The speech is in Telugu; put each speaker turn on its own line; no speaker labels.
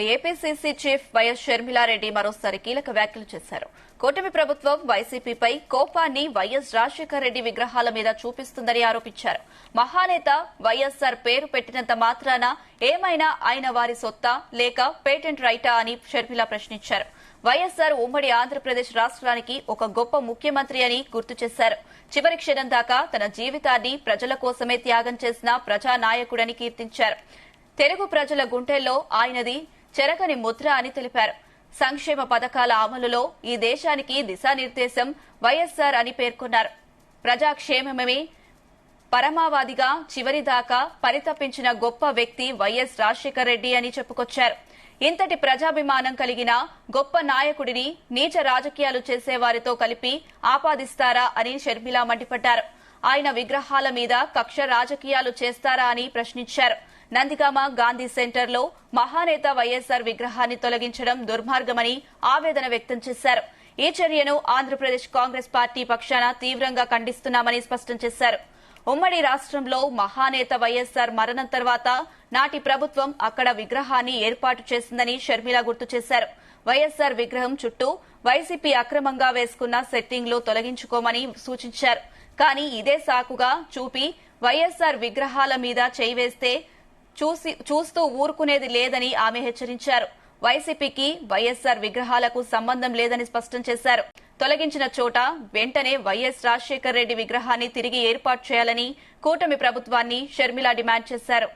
ఏపీసీసీ చీఫ్ వైఎస్ షర్మిలారెడ్డి మరోసారి కీలక వ్యాఖ్యలు చేశారు. కూటమి ప్రభుత్వం వైసీపీపై కోపాన్ని వైఎస్ రాజశేఖర రెడ్డి విగ్రహాల మీద చూపిస్తుందని ఆరోపించారు. మహానేత వైఎస్సార్ పేరు పెట్టినంత మాత్రాన ఏమైనా ఆయన వారి సొత్తా లేక పేటెంట్ రైటా అని షర్మిల ప్రశ్నించారు. వైఎస్సార్ ఉమ్మడి ఆంధ్రప్రదేశ్ రాష్ట్రానికి ఒక గొప్ప ముఖ్యమంత్రి అని గుర్తు చేశారు. చివరి క్షణం దాకా తన జీవితాన్ని ప్రజల కోసమే త్యాగం చేసిన ప్రజానాయకుడని కీర్తించారు. తెలుగు ప్రజల గుండెల్లో ఆయనది చెరగని ముద్ర అని తెలిపారు. సంక్షేమ పథకాల అమలులో ఈ దేశానికి దిశానిర్దేశం వైఎస్సార్ అని పేర్కొన్నారు. ప్రజాక్షేమమే పరమావధిగా చివరిదాకా పరితపించిన గొప్ప వ్యక్తి వైఎస్ రాజశేఖర రెడ్డి అని చెప్పుకొచ్చారు. ఇంతటి ప్రజాభిమానం కలిగిన గొప్ప నాయకుడిని నీచ రాజకీయాలు చేసేవారితో కలిపి ఆపాదిస్తారా అని షర్మిల మండిపడ్డారు. ఆయన విగ్రహాల మీద కక్ష రాజకీయాలు చేస్తారా అని ప్రశ్నించారు. నందిగామ గాంధీ సెంటర్లో మహానేత వైఎస్సార్ విగ్రహాన్ని తొలగించడం దుర్మార్గమని ఆవేదన వ్యక్తం చేశారు. ఈ చర్యను ఆంధ్రప్రదేశ్ కాంగ్రెస్ పార్టీ పక్షాన తీవ్రంగా ఖండిస్తున్నామని స్పష్టం చేశారు. ఉమ్మడి రాష్ట్రంలో మహానేత వైఎస్సార్ మరణం తర్వాత నాటి ప్రభుత్వం అక్కడ విగ్రహాన్ని ఏర్పాటు చేసిందని షర్మిల గుర్తు చేశారు. వైఎస్సార్ విగ్రహం చుట్టూ వైసీపీ అక్రమంగా వేసుకున్న సెట్టింగ్లు తొలగించుకోమని సూచించారు. కానీ ఇదే సాకుగా చూపి వైఎస్సార్ విగ్రహాల మీద చేయి వేస్తే చూస్తూ ఊరుకునేది లేదని ఆమె హెచ్చరించారు. వైసీపీకి వైఎస్సార్ విగ్రహాలకు సంబంధం లేదని స్పష్టం చేశారు. తొలగించిన చోట వెంటనే వైఎస్ రాజశేఖర రెడ్డి విగ్రహాన్ని తిరిగి ఏర్పాటు చేయాలని కూటమి ప్రభుత్వాన్ని షర్మిల డిమాండ్ చేశారు.